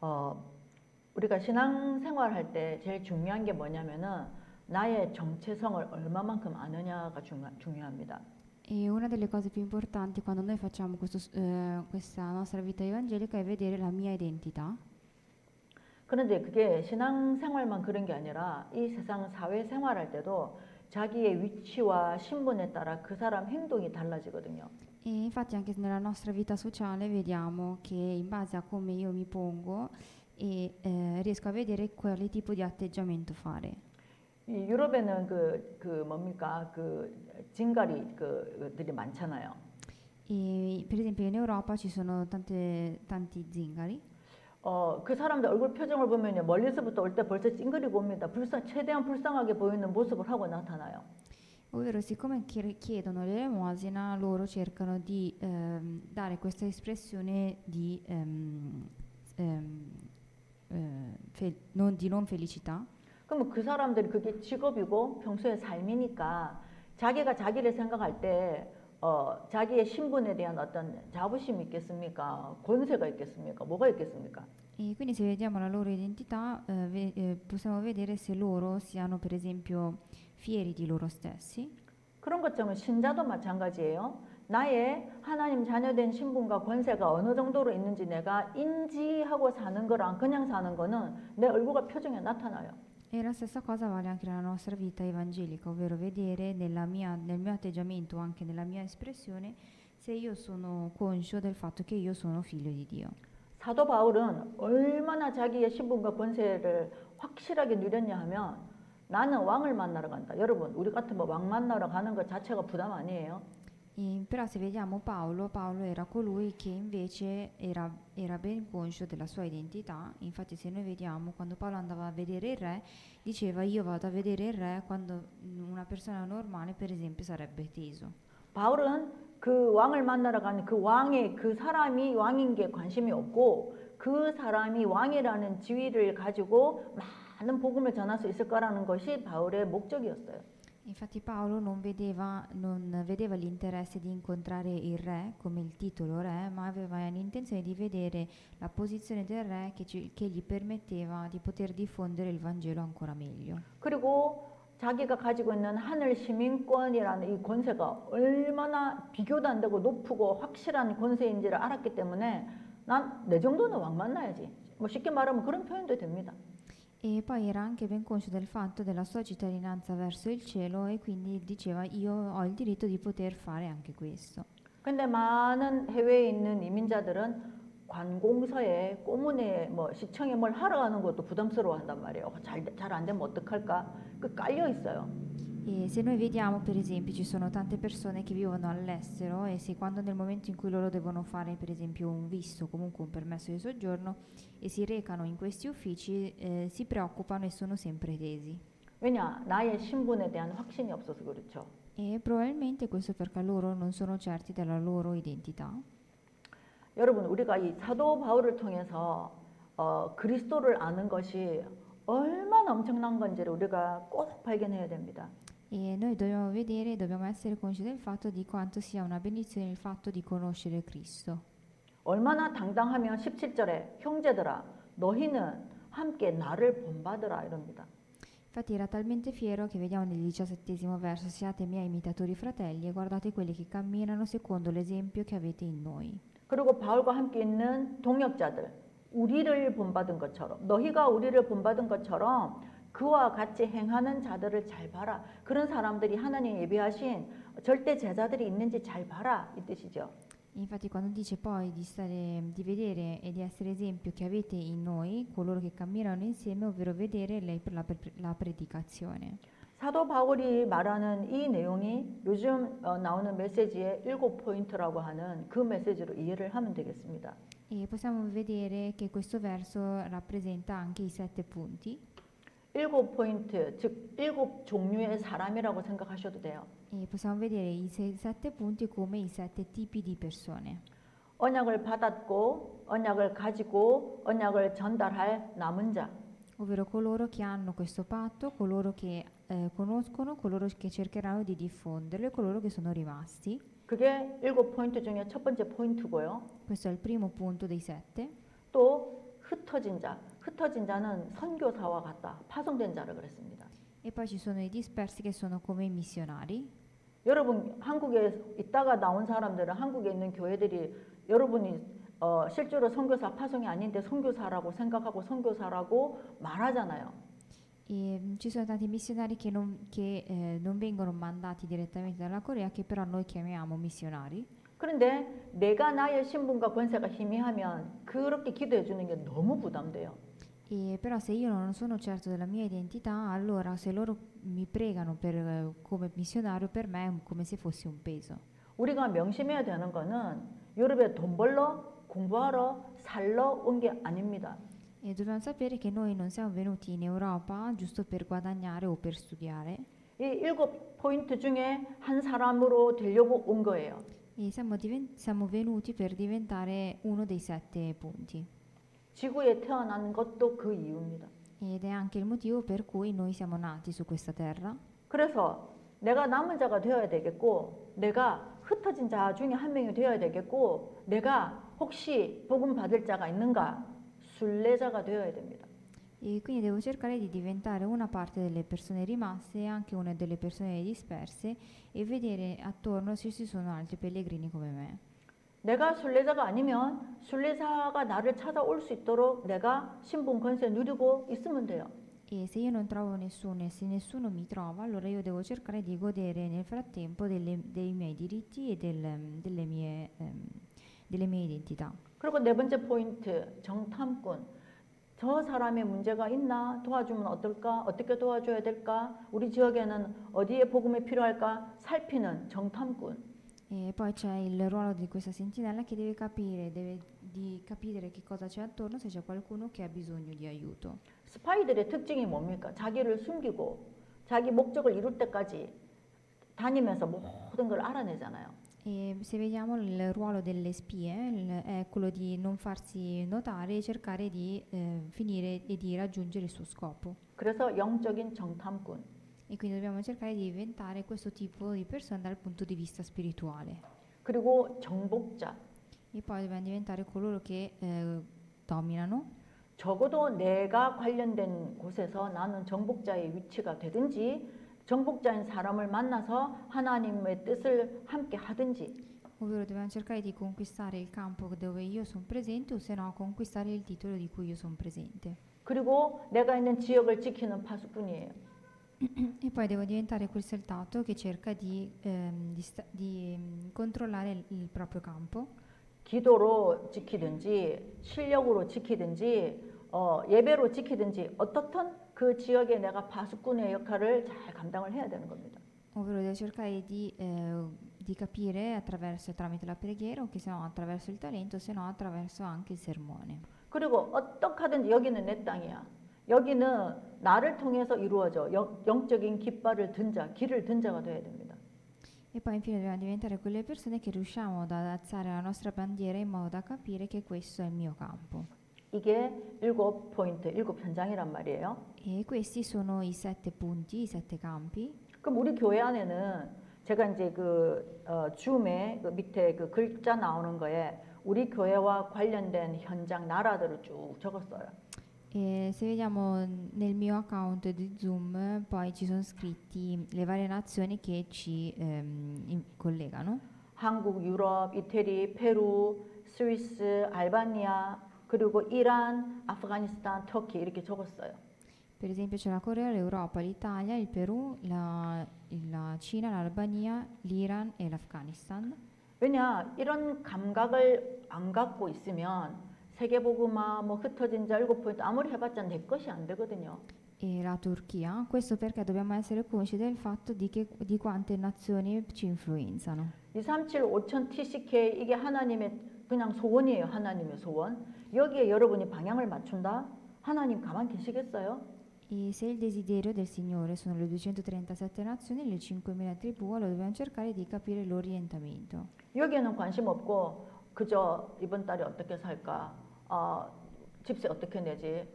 어, 우리가 신앙생활 할 때 제일 중요한 게 뭐냐면은 나의 정체성을 얼마만큼 아느냐가 중요합니다. E una delle cose più importanti quando noi facciamo questa nostra vita evangelica è vedere la mia identità. 그런데 그게 신앙생활만 그런 게 아니라 이 세상 사회생활할 때도 자기의 위치와 신분에 따라 그 사람 행동이 달라지거든요. E infatti anche nella nostra vita sociale vediamo che in base a come io mi pongo riesco a vedere quale tipo di atteggiamento fare. 이 유럽에는 뭡니까 징가리 그들이 많잖아요. E per esempio in Europa ci sono tanti zingari. 그 사람들 얼굴 표정을 보면요 멀리서부터 올 때 벌써 찡그리고 옵니다. 최대한 불쌍하게 보이는 모습을 하고 나타나요. Ovvero, siccome chiedono l'elemosina, loro cercano di dare questa espressione di non felicità. 그러면 그 사람들이 그게 직업이고 평소의 삶이니까 자기가 자기를 생각할 때 자기의 신분에 대한 어떤 자부심이 있겠습니까? 권세가 있겠습니까? 뭐가 있겠습니까? E quindi se vediamo la loro identità possiamo vedere se loro siano per esempio fieri di loro stessi. 그런 것처럼 신자도 마찬가지예요. 나의 하나님 자녀된 신분과 권세가 어느 정도로 있는지 내가 인지하고 사는 거랑 그냥 사는 거는 내 얼굴과 표정에 나타나요. E la stessa cosa vale anche nella nostra vita evangelica, ovvero vedere nel mio atteggiamento, anche nella mia espressione, se io sono conscio del fatto che io sono figlio di Dio. 사도 바울은 얼마나 자기의 신분과 권세를 확실하게 누렸냐 하면 나는 왕을 만나러 간다. 여러분 우리 같은 왕 만나러 가는 것 자체가 부담 아니에요? Però se vediamo Paolo era colui che invece era ben conscio della sua identità. Infatti se noi vediamo quando Paolo andava a vedere il re, diceva io vado a vedere il re, quando una persona normale per esempio sarebbe teso. 바울은 그 왕을 만나러 가는 그 사람이 왕인 게 관심이 없고 그 사람이 왕이라는 지위를 가지고 많은 복음을 전할 수 있을 거라는 것이 바울의 목적이었어요. Infatti Paolo non vedeva l'interesse di incontrare il re come il titolo re, ma aveva l'intenzione di vedere la posizione del re che gli permetteva di poter diffondere il Vangelo ancora meglio. 그리고 자기가 가지고 있는 하늘 시민권이라는 이 권세가 얼마나 비교도 안 되고 높고 확실한 권세인지를 알았기 때문에 난 내 정도는 왕 만나야지. 뭐 쉽게 말하면 그런 표현도 됩니다. E poi era anche ben conscio del fatto della sua cittadinanza verso il cielo e quindi diceva io ho il diritto di poter fare anche questo. 근데 많은 해외에 있는 이민자들은 관공서에 꼬문에 시청에 뭘 하러 가는 것도 부담스러워 한단 말이에요. 잘 안 되면 어떡할까? 깔려 있어요. E se noi vediamo per esempio ci sono tante persone che vivono all'estero e se quando nel momento in cui loro devono fare per esempio un visto, comunque un permesso di soggiorno e si recano in questi uffici si preoccupano e sono sempre tesi. 왜냐? 나의 신분에 대한 확신이 없어서 그렇죠. E probabilmente questo perché loro non sono certi della loro identità. 여러분 우리가 이 사도 바울을 통해서 그리스도를 아는 것이 얼마나 엄청난 건지를 우리가 꼭 발견해야 됩니다. E noi dobbiamo essere consci del fatto di quanto sia una benedizione il fatto di conoscere Cristo. 얼마나 당당하면 17절에 형제들아 너희는 함께 나를 본받으라 이럽니다. Infatti era talmente fiero che vediamo nel 17° verso siate miei imitatori fratelli e guardate quelli che camminano secondo l'esempio che avete in noi. 그리고 바울과 함께 있는 동역자들 우리를 본받은 것처럼 너희가 우리를 본받은 것처럼 그와 같이 행하는 자들을 잘 봐라. 그런 사람들이 하나님 예비하신 절대 제자들이 있는지 잘 봐라 이 뜻이죠. Infatti quando dice poi di vedere e di essere esempio che avete in noi, coloro che camminano insieme, ovvero vedere lei per la predicazione. 사도 바울이 말하는 이 내용이 요즘 나오는 메시지의 7포인트라고 하는 그 메시지로 이해를 하면 되겠습니다. E possiamo vedere che questo verso rappresenta anche i 7 punti. 7포인트, 즉 7종류의 사람이라고 생각하셔도 돼요. E possiamo vedere i 7 punti come i 7 tipi di persone. 언약을 받았고 언약을 가지고 언약을 전달할 남은 자. Ovvero coloro che hanno questo patto, coloro che conoscono, coloro che cercheranno di diffonderlo e coloro che sono rimasti. 그게 7포인트 중에 첫 번째 포인트고요. Questo è il primo punto dei 7. 또 흩어진 자는 선교사와 같다. 파송된 자를 그랬습니다. E poi ci sono i dispersi che sono come i missionari. 여러분 한국에 있다가 나온 사람들은 한국에 있는 교회들이 여러분이 실제로 선교사 파송이 아닌데 선교사라고 생각하고 선교사라고 말하잖아요. Ci sono tanti missionari che non vengono mandati direttamente dalla Corea, che però noi chiamiamo missionari. 그런데 내가 나의 신분과 권세가 희미하면 그렇게 기도해 주는 게 너무 부담돼요. Però se io non sono certo della mia identità, allora se loro mi pregano come missionario, per me è come se fossi un peso. 우리가 명심해야 되는 거는 유럽에 돈 벌러 공부하러 살러 온 게 아닙니다. E dobbiamo sapere che noi non siamo venuti in Europa giusto per guadagnare o per studiare. 이 7포인트 중에 한 사람으로 되려고 온 거예요. E siamo venuti per diventare uno dei 7 punti. 지구에 태어난 것도 그 이유입니다. Ed è anche il motivo per cui noi siamo nati su questa terra. 그래서 내가 남은 자가 되어야 되겠고, 내가 흩어진 자 중에 한 명이 되어야 되겠고, 내가 혹시 복음 받을 자가 있는가? 순례자가 되어야 됩니다. E quindi devo cercare di diventare una parte delle persone rimaste e anche una delle persone disperse e vedere attorno se ci sono altri pellegrini come me. 내가 순례자가 아니면 순례자가 나를 찾아올 수 있도록 내가 신분 권세 누리고 있으면 돼요. E se io non trovo nessuno e se nessuno mi trova, allora io devo cercare di godere nel frattempo dei miei diritti e delle mie identità. 그리고 네 번째 포인트, 정탐꾼. 저 사람의 문제가 있나? 도와주면 어떨까? 어떻게 도와줘야 될까? 우리 지역에는 어디에 복음이 필요할까? 살피는 정탐꾼. E poi c'è il ruolo di questa sentinella che deve capire che cosa c'è attorno, se c'è qualcuno che ha bisogno di aiuto. 스파이들의 특징이 뭡니까? 자기를 숨기고 자기 목적을 이룰 때까지 다니면서 모든 걸 알아내잖아요. E se vediamo il ruolo delle spie è quello di non farsi notare e cercare di finire e di raggiungere il suo scopo. 그래서 영적인 정탐꾼. E quindi dobbiamo cercare di diventare questo tipo di persone dal punto di vista spirituale. 그리고 정복자. E poi dobbiamo diventare coloro che dominano. 적어도 내가 관련된 곳에서 나는 정복자의 위치가 되든지 정복자인 사람을 만나서 하나님의 뜻을 함께 하든지. Ovvero dobbiamo cercare di conquistare il campo dove io sono presente o se no conquistare il titolo di cui io sono presente. 그리고 내가 있는 지역을 지키는 파수꾼이에요. E poi devo diventare quel soldato che cerca di controllare il proprio campo. 기도로 지키든지 실력으로 지키든지 예배로 지키든지 어떻든 그 지역에 내가 파수꾼의 역할을 잘 감당을 해야 되는 겁니다. Ovvero devo cercare di capire tramite la preghiera o che se no attraverso il talento, se no attraverso anche il sermone. 그리고 어떡하든지 여기는 내 땅이야. 여기는 나를 통해서 이루어져. 영적인 깃발을 든 자, 길을 든 자가 되어야 됩니다. E poi infine dobbiamo diventare quelle persone che riusciamo ad alzare la nostra bandiera in modo da capire che questo è il mio campo. 이게 7포인트, 7현장이란 말이에요. E questi sono i 7 punti, i 7 campi. 그럼 우리 교회 안에는 제가 이제 줌에 그 밑에 그 글자 나오는 거에 우리 교회와 관련된 현장 나라들을 쭉 적었어요. E se vediamo nel mio account di Zoom, poi ci sono scritti le varie nazioni che ci collegano. 한국, 유럽, 이태리, 페루, 스위스, 알바니아, 그리고 이란, 아프가니스탄, 터키 이렇게 적었어요. Per esempio c'è la Corea, l'Europa, l'Italia, il Perù, la Cina, l'Albania, l'Iran e l'Afghanistan. 왜냐 이런 감각을 안 갖고 있으면 세계복음화 뭐 흩어진 자 7포인트 아무리 해봤자 내 것이 안 되거든요. E la Turchia, questo perché dobbiamo essere consci del fatto di quante nazioni ci influenzano. 237 5000 TCK 이게 하나님의 그냥 소원이에요. 하나님의 소원. 여기에 여러분이 방향을 맞춘다? 하나님 가만 계시겠어요? E se il desiderio del Signore sono le 237 nazioni, le 5.000 tribù, allora dobbiamo cercare di capire l'orientamento. 여기에는 관심 없고 그저 이번 달에 어떻게 살까? 집세 어떻게 내지?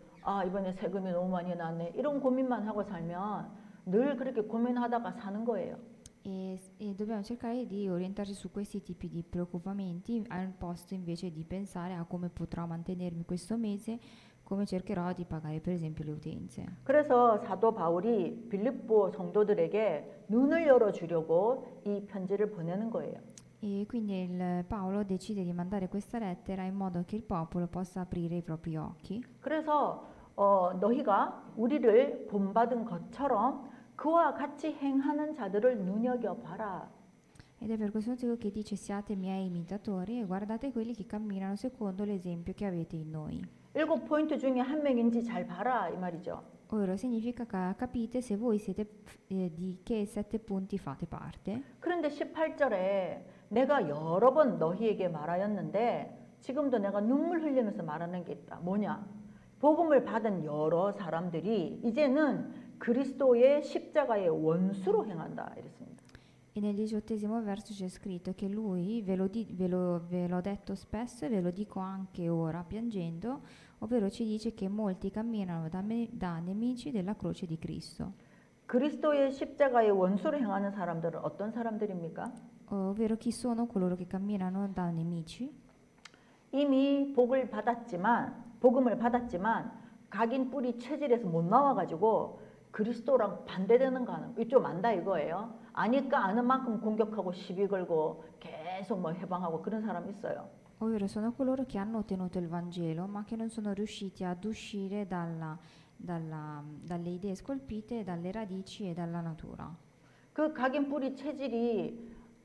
이번에 세금이 너무 많이 났네. 이런 고민만 하고 살면 늘 그렇게 고민하다가 사는 거예요. e dobbiamo cercare di orientarci su questi tipi di preoccupamenti al posto invece di pensare a come potrò mantenermi questo mese, come cercherò di pagare per esempio le utenze. 그래서 사도 바울이 빌립보 성도들에게 눈을 열어주려고 이 편지를 보내는 거예요. E quindi il Paolo decide di mandare questa lettera in modo che il popolo possa aprire i propri occhi. 그래서 너희가 우리를 본받은 것처럼 그와 같이 행하는 자들을 눈여겨봐라. Ed è per questo motivo che dice siate miei imitatori e guardate quelli che camminano secondo l'esempio che avete in noi. 7포인트 중에 한 명인지 잘 봐라 이 말이죠. Ovvero significa che capite se voi siete di che 7 punti fate parte. 그런데 18절에 내가 여러 번 너희에게 말하였는데 지금도 내가 눈물 흘리면서 말하는 게 있다. 뭐냐? 복음을 받은 여러 사람들이 이제는 그리스도의 십자가의 원수로 행한다 이랬습니다. E nel 18° verso c'è scritto che lui, ve l'ho detto spesso e ve lo dico anche ora piangendo, ovvero ci dice che molti camminano da nemici della croce di Cristo. 그리스도의 십자가의 원수로 행하는 사람들은 어떤 사람들입니까? Ovvero chi sono coloro che camminano da nemici? 이미 복음을 받았지만 각인 뿌리 체질에서 못 나와가지고 그리스도랑 반대되는 거 하는 좀 안다 이거예요. 아니까 아는 만큼 공격하고 시비 걸고 계속 뭐 해방하고 그런 사람 있어요. Ovvero sono coloro che hanno ottenuto il Vangelo ma che non sono riusciti ad uscire dalle idee scolpite, dalle radici e dalla natura. 그 각인 뿌리 체질이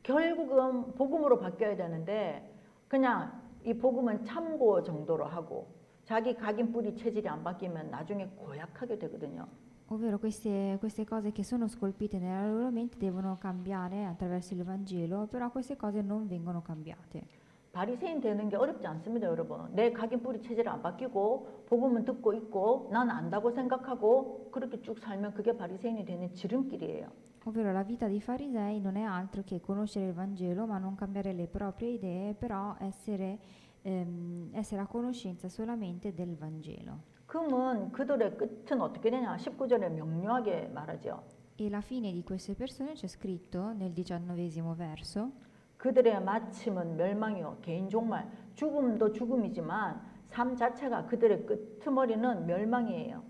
결국은 복음으로 바뀌어야 되는데 그냥 이 복음은 참고 정도로 하고 자기 각인 뿌리 체질이 안 바뀌면 나중에 고약하게 되거든요. Ovvero queste cose che sono scolpite nella loro mente devono cambiare attraverso il Vangelo, però queste cose non vengono cambiate. 바리새인 되는 게 어렵지 않습니다, 여러분. 내 각인 뿌리 체질이 안 바뀌고 복음은 듣고 있고 난 안다고 생각하고 그렇게 쭉 살면 그게 바리새인이 되는 지름길이에요. Ovvero la vita dei farisei non è altro che conoscere il Vangelo ma non cambiare le proprie idee, però essere a conoscenza solamente del Vangelo. 그러면 그들의 끝은 어떻게 되냐? 19절에 명료하게 말하죠. E la fine di queste persone c'è scritto nel 19° verso. 그들의 마침은 멸망이요. 개인 종말. 죽음도 죽음이지만 삶 자체가 그들의 끄트머리는 멸망이에요.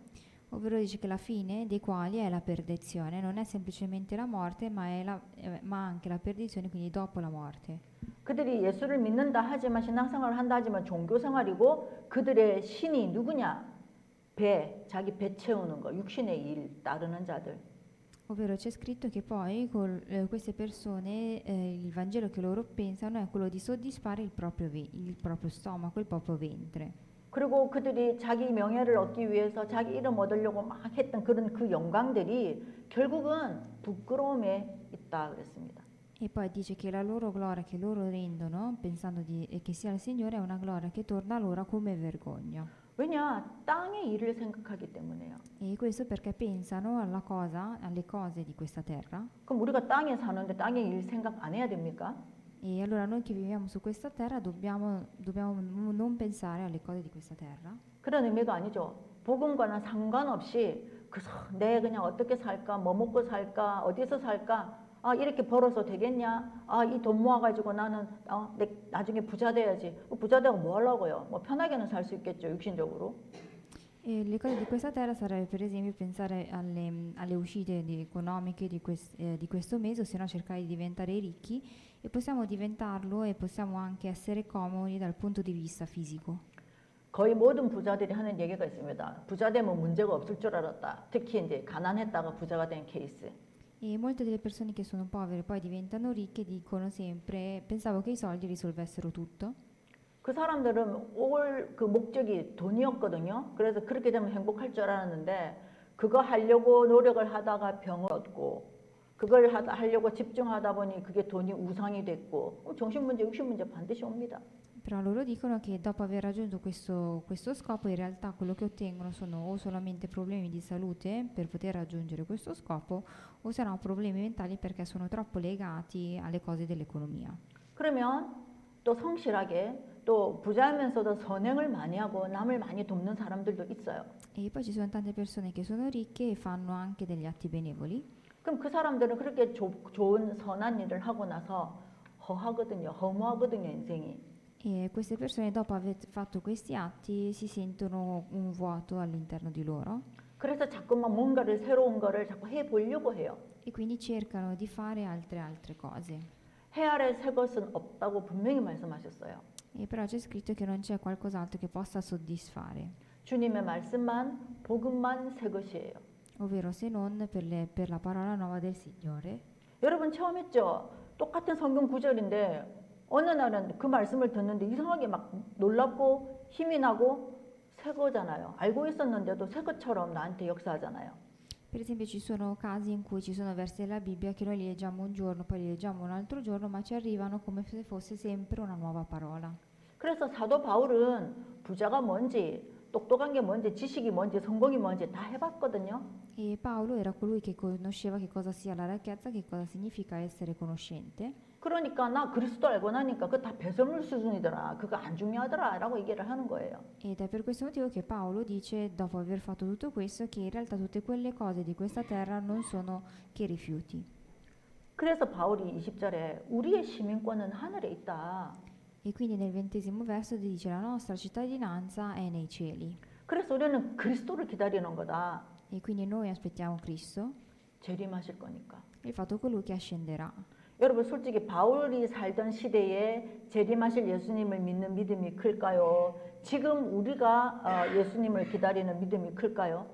Ovvero dice che la fine dei quali è la perdizione, non è semplicemente la morte ma anche la perdizione, quindi dopo la morte. 그들이 예수를 믿는다 하지만 신앙생활을 한다 하지만 종교생활이고 그들의 신이 누구냐? 자기 배 채우는 거, 육신의 일 따르는 자들. Ovvero c'è scritto che poi queste persone, il Vangelo che loro pensano è quello di soddisfare il proprio stomaco, il proprio ventre. 그리고 그들이 자기 명예를 얻기 위해서 자기 이름 얻으려고 막 했던 그런 그 영광들이 결국은 부끄러움에 있다 그랬습니다. E poi dice che la loro gloria che loro rendono, pensando che sia il Signore, è una gloria che torna loro come vergogna. 왜냐? 땅의 일을 생각하기 때문에요. E questo perché pensano alle cose di questa terra. 그럼 우리가 땅에 사는데 땅의 일 생각 안 해야 됩니까? E allora noi che viviamo su questa terra dobbiamo non pensare alle cose di questa terra. 그런 의미가 아니죠. 복음과는 상관없이 내 그냥 어떻게 살까, 뭐 먹고 살까, 어디서 살까, 이렇게 벌어서 되겠냐? 이 돈 모아가지고 나는 나중에 부자 돼야지. 부자 되고 뭐 하려고요? 뭐 편하게는 살 수 있겠죠, 육신적으로. E le cose di questa terra sarebbe per esempio pensare alle uscite economiche di questo mese, o se no cercare di diventare ricchi, e possiamo diventarlo e possiamo anche essere comodi dal punto di vista fisico. 거의 moden 부자들이 하는 얘기가 있습니다. 부자 되면 문제가 없을 줄 알았다. 특히 이제 가난했다가 부자가 된 케이스. E molte delle persone che sono povere poi diventano ricche dicono sempre pensavo che i soldi risolvessero tutto. 그 사람들은 올 그 목적이 돈이었거든요. 그래서 그렇게 되면 행복할 줄 알았는데 그거 하려고 노력을 하다가 병을 얻고 그걸 하려고 집중하다 보니 그게 돈이 우상이 됐고 정신문제, 육신문제 반드시 옵니다. Però loro dicono che dopo aver raggiunto questo scopo in realtà quello che ottengono sono o solamente problemi di salute per poter raggiungere questo scopo o se no problemi mentali perché sono troppo legati alle cose dell'economia. 그러면 또 성실하게 또 부자면서도 선행을 많이 하고 남을 많이 돕는 사람들도 있어요. E poi ci sono tante persone che sono ricche e fanno anche degli atti benevoli. 그럼 그 사람들은 그렇게 좋은 선한 일을 하고 나서 허하거든요. 허무하거든요, 인생이. E queste persone dopo aver fatto questi atti si sentono un vuoto all'interno di loro 그래서 자꾸만 뭔가를 새로운 거를 자꾸 해보려고 해요. e quindi cercano di fare altre cose. 해 아래 새 것은 없다고 분명히 말씀하셨어요. E però c'è scritto che non c'è qualcos'altro che possa soddisfare, 주님의 말씀만, 복음만 새 것이에요. ovvero se non per la parola nuova del Signore. 여러분 처음 했죠? 똑같은 성경 구절인데 어느 날은 그 말씀을 듣는데 이상하게 막 놀랍고 힘이 나고 새 거잖아요. 알고 있었는데도 새 것처럼 나한테 역사하잖아요. Per esempio ci sono casi in cui ci sono versi della Bibbia che noi li leggiamo un giorno, poi li leggiamo un altro giorno, ma ci arrivano come se fosse sempre una nuova parola. 그래서 사도 바울은 부자가 뭔지, 똑똑한 게 뭔지, 지식이 뭔지, 성공이 뭔지 다 해봤거든요. E Paolo era colui che conosceva che cosa sia la ricchezza, che cosa significa essere conoscente. 그러니까 나 그리스도 알고 나니까 그거 다 배설물 수준이더라. 그거 안 중요하더라. 라고 얘기를 하는 거예요. Ed è per questo motivo che Paolo dice, dopo aver fatto tutto questo, che in realtà tutte quelle cose di questa terra non sono che rifiuti. 그래서 바울이 20절에 우리의 시민권은 하늘에 있다. E quindi nel 20° verso dice la nostra cittadinanza è nei cieli. 그래서 우리는 그리스도를 기다리는 거다. E quindi noi aspettiamo Cristo, 재림하실 거니까. il fatto colui che ascenderà. 여러분 솔직히 바울이 살던 시대에 재림하실 예수님을 믿는 믿음이 클까요? 지금 우리가 예수님을 기다리는 믿음이 클까요?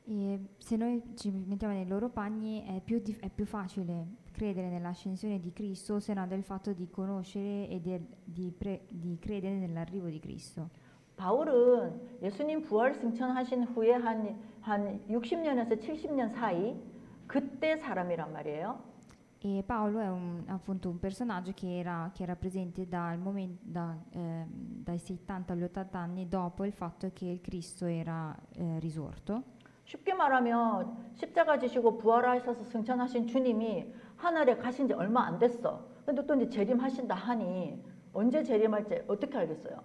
E se noi ci mettiamo nei loro panni è più facile credere nell'ascensione di Cristo se non del fatto di conoscere e di credere nell'arrivo di Cristo. 바울은 예수님 부활 승천하신 후에 한 60년에서 70년 사이 그때 사람이란 말이에요. E Paolo è appunto un personaggio che era presente dai 70 agli 80 anni dopo il fatto che il Cristo era risorto. 쉽게 말하면 십자가 지시고 부활하셔서 승천하신 주님이 하늘에 가신 지 얼마 안 됐어. 근데 또 이제 재림하신다 하니 언제 재림할지 어떻게 알겠어요?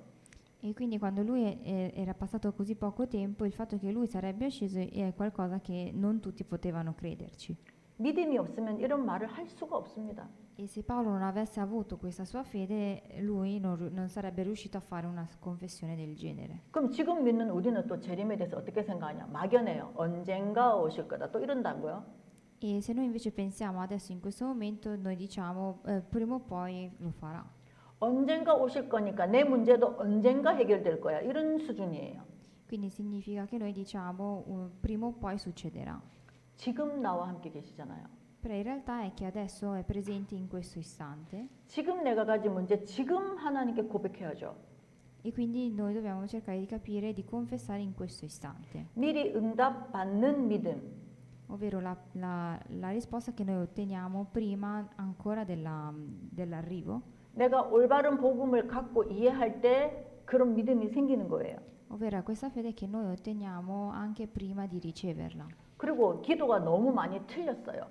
E quindi quando lui era passato così poco tempo, il fatto che lui sarebbe sceso è qualcosa che non tutti potevano crederci. 믿음이 없으면 이런 말을 할 수가 없습니다. E se Paolo non avesse avuto questa sua fede, lui non sarebbe riuscito a fare una confessione del genere. 그럼 지금 믿는 우리는 또 재림에 대해서 어떻게 생각하냐? 막연해요. 언젠가 오실 거다. 또 이런다고요? E se noi invece pensiamo adesso in questo momento, noi diciamo prima o poi lo farà. 언젠가 오실 거니까 내 문제도 언젠가 해결될 거야. 이런 수준이에요. Quindi significa che noi diciamo prima o poi succederà. 지금 나와 함께 계시잖아요. Però in realtà è che adesso è presente in questo istante 지금 내가 가진 문제 지금 하나님께 고백해야죠. e quindi noi dobbiamo cercare di capire e di confessare in questo istante. 미리 응답 받는 믿음. Ovvero la risposta che noi otteniamo prima ancora dell'arrivo, 내가 올바른 복음을 갖고 이해할 때 그런 믿음이 생기는 거예요. ovvero questa fede che noi otteniamo anche prima di riceverla. 그리고 기도가 너무 많이 틀렸어요.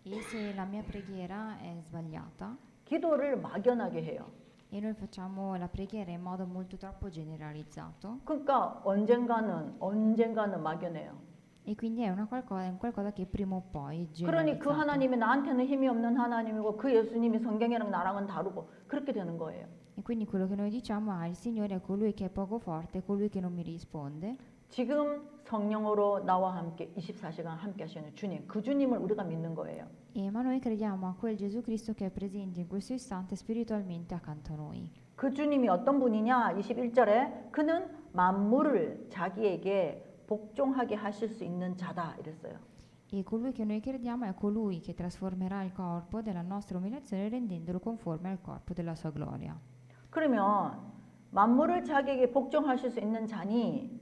E se la mia preghiera è sbagliata 기도를 막연하게 해요. e noi facciamo la preghiera in modo molto troppo generalizzato, 그러니까 언젠가는 막연해요. e quindi è un qualcosa che prima o poi è 그러니 그 generalizzato. 하나님이 나한테는 힘이 없는 하나님이고 그 예수님이 성경이랑 나랑은 다르고 그렇게 되는 거예요. E quindi quello che noi diciamo è il Signore è colui che è poco forte, è colui che non mi risponde. 지금 성령으로 나와 함께 24시간 함께 하시는 주님, 그 주님을 우리가 믿는 거예요. Ma noi crediamo a quel Gesù Cristo che è presente in questo istante spiritualmente accanto a noi. 그 주님이 어떤 분이냐? 21절에 그는 만물을 자기에게 복종하게 하실 수 있는 자다 이랬어요. E colui che noi crediamo è colui che trasformerà il corpo della nostra umiliazione rendendolo conforme al corpo della sua gloria. 그러면 만물을 자기에게 복종하실 수 있는 자니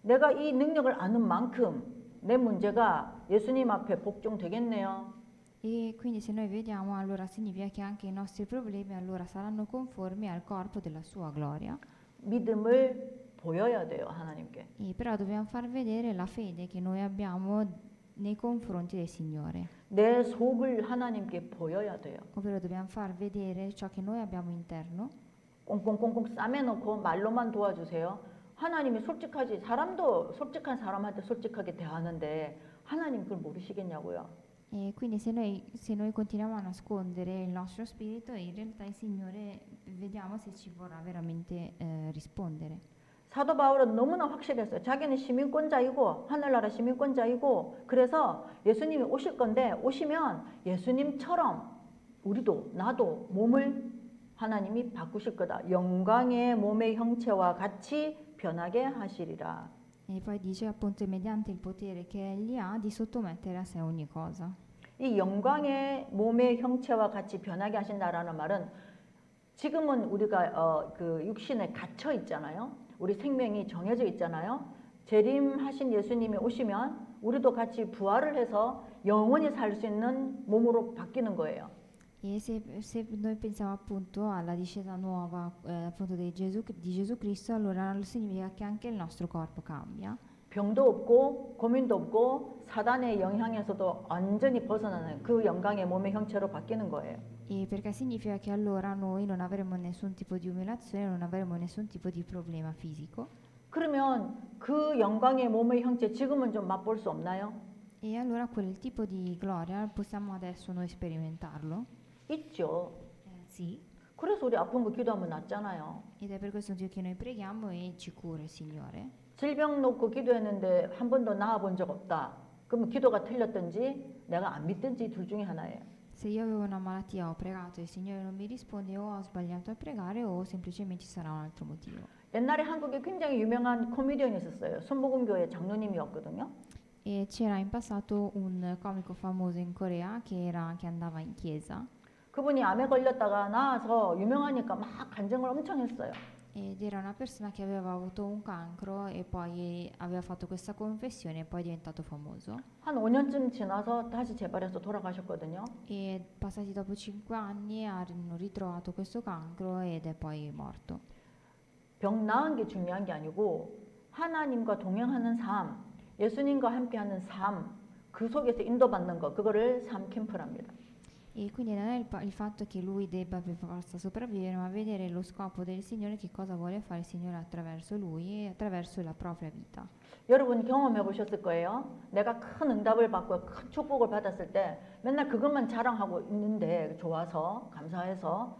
내가 이 능력을 아는 만큼 내 문제가 예수님 앞에 복종되겠네요. E quindi se noi vediamo allora significa che anche i nostri problemi allora saranno conformi al corpo della sua gloria. 믿음을 보여야 돼요, 하나님께. E però dobbiamo far vedere la fede che noi abbiamo nei confronti del Signore. 내 속을 하나님께 보여야 돼요. Ovvero dobbiamo far vedere ciò che noi abbiamo interno. 꽁꽁꽁꽁 싸매놓고 말로만 도와주세요. 하나님이 솔직하지 사람도 솔직한 사람한테 솔직하게 대하는데 하나님 그걸 모르시겠냐고요. E quindi se noi continuiamo a nascondere il nostro spirito, in realtà il Signore vediamo se ci vorrà veramente rispondere. 사도 바울은 너무나 확실했어요. 자기는 시민권자이고 하늘나라 시민권자이고 그래서 예수님이 오실 건데 오시면 예수님처럼 우리도 나도 몸을 하나님이 바꾸실 거다. 영광의 몸의 형체와 같이 변하게 하시리라. E poi dice appunto mediante il potere che egli ha di sottomettere a sé ogni cosa. 이 영광의 몸의 형체와 같이 변하게 하신다라는 말은 지금은 우리가 그 육신에 갇혀 있잖아요. 우리 생명이 정해져 있잖아요. 재림하신 예수님이 오시면 우리도 같이 부활을 해서 영원히 살 수 있는 몸으로 바뀌는 거예요. E se noi pensiamo appunto alla discesa nuova appunto di Gesù Cristo, allora significa che anche il nostro corpo cambia. 병도 없고 고민도 없고 사단의 영향에서도 완전히 벗어나는 그 영광의 몸의 형체로 바뀌는 거예요. E perché significa che allora noi non avremo nessun tipo di umiliazione, non avremo nessun tipo di problema fisico. 그러면 그 영광의 몸의 형체 지금은 좀 맛볼 수 없나요? E allora quel tipo di gloria possiamo adesso noi sperimentarlo? 있죠. Sì. 그래서 우리 아픈 거 기도하면 낫잖아요. Ed è per questo motivo che noi preghiamo e ci cura il Signore. 질병 놓고 기도했는데 한 번도 나아본 적 없다. 그러면 기도가 틀렸든지 내가 안 믿든지 둘 중에 하나예요. Se io avevo una malattia, ho pregato e il Signore non mi risponde, o ho sbagliato a pregare o semplicemente ci sarà un altro motivo. 옛날에 한국에 굉장히 유명한 코미디언이 있었어요. 순복음교회 장로님이었거든요. E c'era in passato un comico famoso in Corea che andava in chiesa 그분이 암에 걸렸다가 나아서 유명하니까 막 간증을 엄청 했어요. ed era una persona che aveva avuto un cancro e poi aveva fatto questa confessione e poi è diventato famoso. 한 5년쯤 지나서 다시 재발해서 돌아가셨거든요. E passati dopo 5 anni hanno ritrovato questo cancro ed è poi morto. 병 나은 게 중요한 게 아니고 하나님과 동행하는 삶, 예수님과 함께하는 삶, 그 속에서 인도받는 거, 그거를 삶 캠프랍니다. E quindi non è il fatto che lui debba per forza sopravvivere, ma vedere lo scopo del Signore, che cosa vuole fare il Signore attraverso lui e attraverso la propria vita. 여러분 경험해 보셨을 거예요. 내가 큰 응답을 받고 큰 축복을 받았을 때 맨날 그것만 자랑하고 있는데 좋아서 감사해서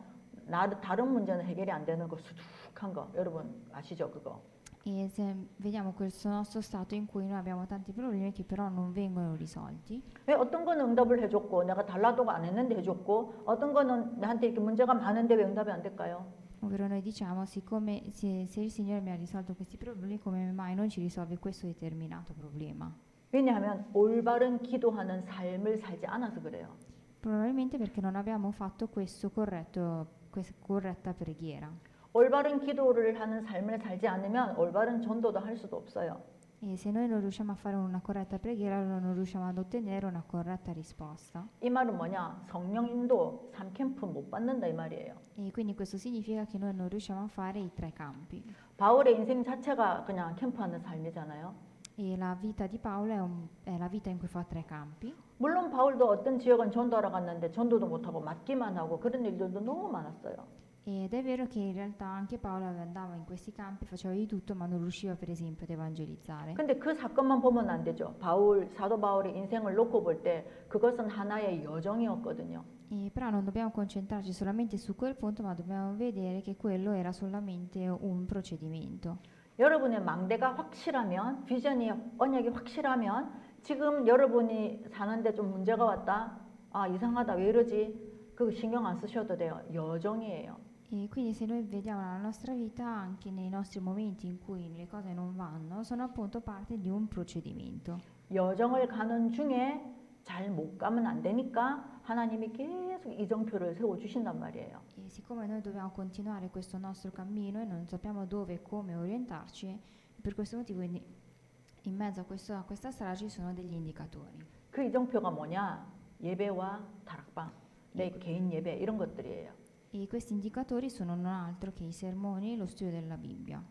다른 문제는 해결이 안 되는 거 수두룩한 거 여러분 아시죠 그거? E se vediamo questo nostro stato in cui noi abbiamo tanti problemi che però non vengono risolti, 왜 어떤 거는 응답을 해줬고 내가 달라도가 안 했는데 해줬고 어떤 거는 나한테 이렇게 문제가 많은데 왜 응답이 안 될까요? ovvero noi diciamo, siccome se il Signore mi ha risolto questi problemi, come mai non ci risolve questo determinato problema? 왜냐하면 올바른 기도하는 삶을 살지 않아서 그래요. Probabilmente perché non abbiamo fatto questa corretta preghiera. 올바른 기도를 하는 삶을 살지 않으면 올바른 전도도 할 수도 없어요. E se noi non riusciamo a fare una corretta preghiera, allora non riusciamo ad ottenere una corretta risposta. 이 말은 뭐냐? 성령 인도 3캠프 못 받는다 이 말이에요. E quindi questo significa che noi non riusciamo a fare i 3 campi. 바울의 인생 자체가 그냥 캠프하는 삶이잖아요. E la vita di Paolo è la vita in cui fa 3 campi. 물론 바울도 어떤 지역은 전도하러 갔는데 전도도 못하고 맞기만 하고 그런 일들도 너무 많았어요. Ed è vero che in realtà anche Paolo andava in questi campi, faceva di tutto, ma non riusciva per esempio ad evangelizzare. 근데 그 사건만 보면 안 되죠. 사도 바울의 인생을 놓고 볼 때 그것은 하나의 여정이었거든요. E però non dobbiamo concentrarci solamente su quel punto, ma dobbiamo vedere che quello era solamente un procedimento. 여러분의 망대가 확실하면, 비전이, 언약이 확실하면 지금 여러분이 사는데 좀 문제가 왔다. 아, 이상하다. 왜 이러지? 그거 신경 안 쓰셔도 돼요. 여정이에요. E quindi se noi vediamo la nostra vita, anche nei nostri momenti in cui le cose non vanno, sono appunto parte di un procedimento. 여정을 가는 중에 잘 못 가면 안 되니까 하나님이 계속 이정표를 세워주신단 말이에요. E siccome noi dobbiamo continuare questo nostro cammino e non sappiamo dove e come orientarci, per questo motivo in mezzo a questa strada ci sono degli indicatori. 그 이정표가 뭐냐? 예배와 다락방, 내 개인 예배 이런 것들이에요. E questi indicatori sono non altro che i sermoni e lo studio della Bibbia.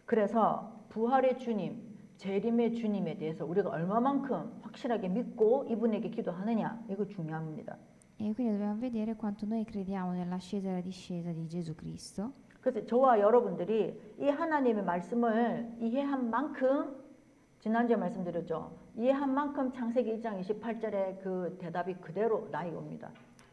그래서 부활의 주님, 재림의 주님에 대해서 우리가 얼마만큼 확실하게 믿고 이분에게 기도하느냐 이거 중요합니다. E quindi dobbiamo vedere quanto noi crediamo nell'ascesa e la discesa di Gesù Cristo. 그래서 저와 여러분들이 이 하나님의 말씀을 이해한 만큼 지난주에 말씀드렸죠. 이해한 만큼 창세기 1장 28절에 그 대답이 그대로 나이옵니다.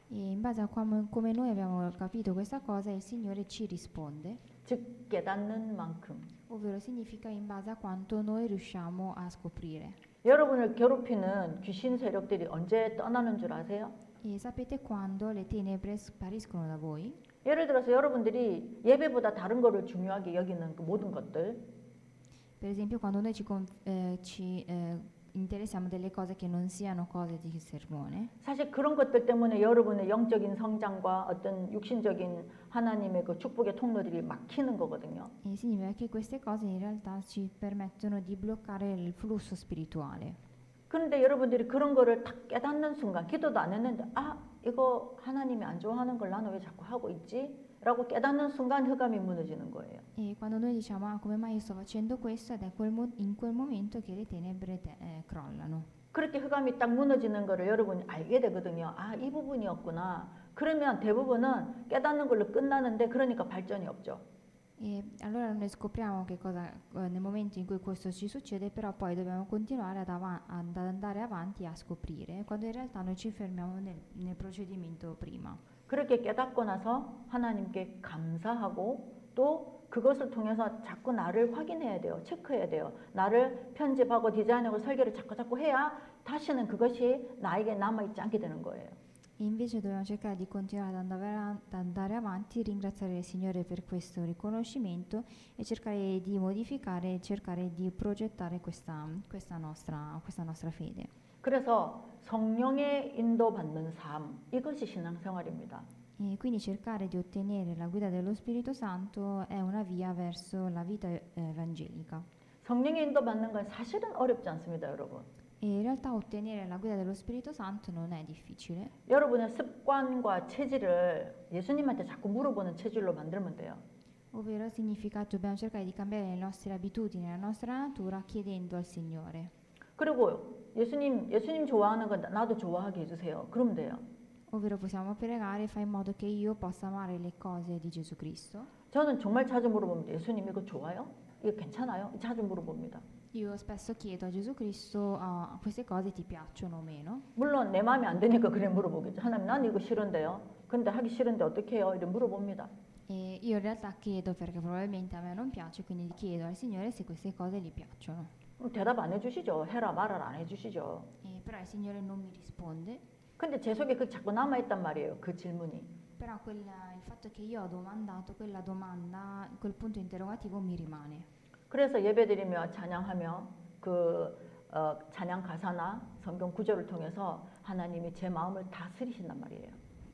E in base a come noi abbiamo capito questa cosa, il Signore ci risponde, 즉 깨닫는 만큼. ovvero significa in base a quanto noi riusciamo a scoprire. 여러분을 괴롭히는 귀신 세력들이 언제 떠나는 줄 아세요? E sapete quando le tenebre spariscono da voi? 예를 들어서 여러분들이 예배보다 다른 거를 중요하게 여기는 그 모든 것들, Per esempio, quando noi ci interessiamo delle cose che non siano cose di sermone, 사실 그런 것들 때문에 여러분의 영적인 성장과 어떤 육신적인 하나님의 그 축복의 통로들이 막히는 거거든요. e significa che queste cose in realtà ci permettono di bloccare il flusso spirituale. 그런데 여러분들이 그런 거를 딱 깨닫는 순간, 기도도 안 했는데, 아, 이거 하나님이 안 좋아하는 걸 나는 왜 자꾸 하고 있지? 라고 깨닫는 순간 흑암이 무너지는 거예요. E quando noi diciamo, ah, come mai io sto facendo questo, ed è in quel momento che le tenebre crollano. 그렇게 흑암이 딱 무너지는 거를 여러분이 알게 되거든요. 아, 이 부분이었구나. 그러면 대부분은 깨닫는 걸로 끝나는데 그러니까 발전이 없죠. E allora noi scopriamo che cosa nel momento in cui questo ci succede, però poi dobbiamo continuare ad andare avanti a scoprire, quando in realtà noi ci fermiamo nel procedimento prima. 그렇게 깨닫고 나서 하나님께 감사하고 또 그것을 통해서 자꾸 나를 확인해야 돼요. 체크해야 돼요. 나를 편집하고 디자인하고 설계를 자꾸 해야 다시는 그것이 나에게 남아있지 않게 되는 거예요. E invece dobbiamo cercare di continuare ad andare avanti, ringraziare il Signore per questo riconoscimento e cercare di modificare, cercare di progettare questa nostra fede. 그래서 성령의 인도받는 삶, 이것이 신앙생활입니다. E quindi cercare di ottenere la guida dello Spirito Santo è una via verso la vita evangelica. 성령의 인도받는 건 사실은 어렵지 않습니다, 여러분. E in realtà ottenere la guida dello Spirito Santo non è difficile. 여러분의 습관과 체질을 예수님한테 자꾸 물어보는 체질로 만들면 돼요. Ovvero significa che dobbiamo cercare di cambiare le nostre abitudini, la nostra natura chiedendo al Signore. 그리고 예수님 좋아하는 건 나도 좋아하게 해주세요. 그러면 돼요. Ovvero possiamo pregare e fare in modo che io possa amare le cose di Gesù Cristo. 저는 정말 자주 물어봅니다. 예수님 이거 좋아요? 이거 괜찮아요? 자주 물어봅니다. Io spesso chiedo a Gesù Cristo, queste cose ti piacciono o meno? 물론 내 마음에 안 드니까 그래 물어보겠죠. 하나님 난 이거 싫은데요. 근데 하기 싫은데 어떻게 해요? 이래 물어봅니다. E io in realtà chiedo perché probabilmente a me non piace, quindi chiedo al Signore se queste cose gli piacciono. 대답 안 해주시죠. 해라 말아라 안 해주시죠. Però il Signore non mi risponde. 근데 제 속에 그 자꾸 남아있단 말이에요. 그 질문이. Però il fatto che io ho domandato quella domanda, quel punto interrogativo mi rimane. 그래서 예배드리며 찬양하며 찬양 가사나 성경 구절을 통해서 하나님이 제 마음을 다스리신단 말이에요.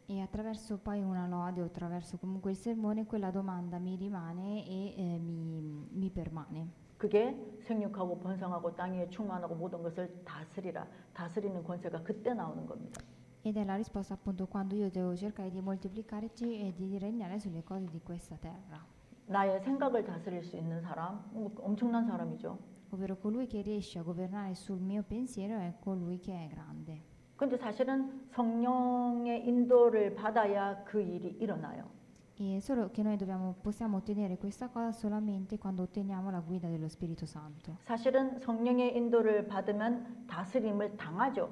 E attraverso poi una lode o attraverso comunque il sermone, quella domanda mi rimane e mi permane. 그게 생육하고 번성하고 땅 위에 충만하고 모든 것을 다스리라. 다스리는 권세가 그때 나오는 겁니다. Ed è la risposta appunto quando io devo cercare di moltiplicarci e di regnare sulle cose di questa terra. 나의 생각을 다스릴 수 있는 사람, 엄청난 사람이죠. Ovvero colui che riesce a governare sul mio pensiero è colui che è grande. 근데 사실은 성령의 인도를 받아야 그 일이 일어나요. E solo che noi possiamo ottenere questa cosa solamente quando otteniamo la guida dello Spirito Santo. 사실은 성령의 인도를 받으면 다스림을 당하죠.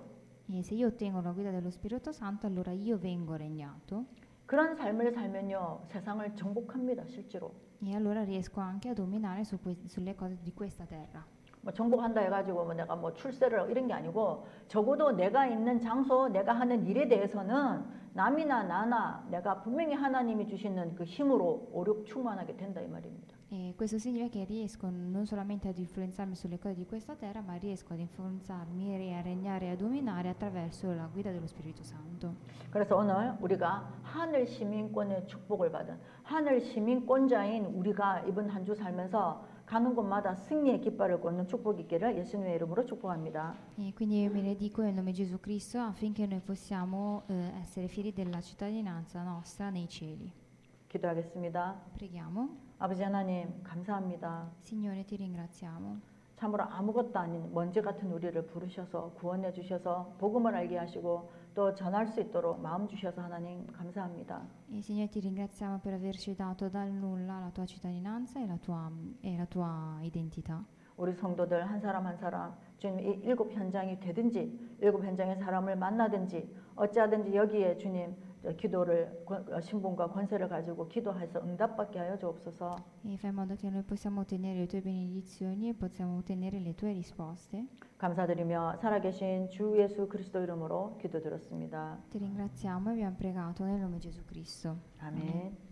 E se io ottengo la guida dello Spirito Santo, allora io vengo regnato 그런 삶을 살면요, 세상을 정복합니다, 실제로. e allora riesco anche a dominare sulle cose di questa terra. 뭐 정복한다 해가지고 뭐 내가 뭐 출세를 이런 게 아니고 적어도 내가 있는 장소, 내가 하는 일에 대해서는 남이나 나나 내가 분명히 하나님이 주시는 그 힘으로 오륙 충만하게 된다 이 말입니다. E questo significa che riesco non solamente ad influenzarmi sulle cose di questa terra, ma riesco ad influenzarmi e a regnare e a dominare attraverso la guida dello Spirito Santo. 그래서 오늘 우리가 하늘 시민권의 축복을 받은 하늘 시민권자인 우리가 이번 한 주 살면서 가는 곳마다 승리의 깃발을 꽂는 축복이 있기를 예수님의 이름으로 축복합니다. E quindi io mi redico nel nome di Gesù Cristo affinché noi possiamo essere fieri della cittadinanza nostra nei cieli. 기도하겠습니다. Preghiamo. 아버지 하나님 감사합니다. Signore, ti ringraziamo. 참으로 아무것도 아닌 먼지 같은 우리를 부르셔서 구원해 주셔서 복음을 알게 하시고 또 전할 수 있도록 마음 주셔서 하나님 감사합니다. E Signore, ti ringraziamo per averci dato dal nulla la tua cittadinanza e la tua identità. 우리 성도들 한 사람 한 사람 주님 이 7 현장이 되든지 7 현장의 사람을 만나든지 어찌하든지 여기에 주님 기도를 신분과 권세를 가지고 기도해서 응답받게 하여 주옵소서. E fai in modo che noi possiamo ottenere le tue benedizioni e possiamo ottenere le tue risposte. 감사드리며 살아계신 주 예수 그리스도 이름으로 기도드렸습니다. Ti ringraziamo e abbiamo pregato nel nome di Gesù Cristo. 아멘.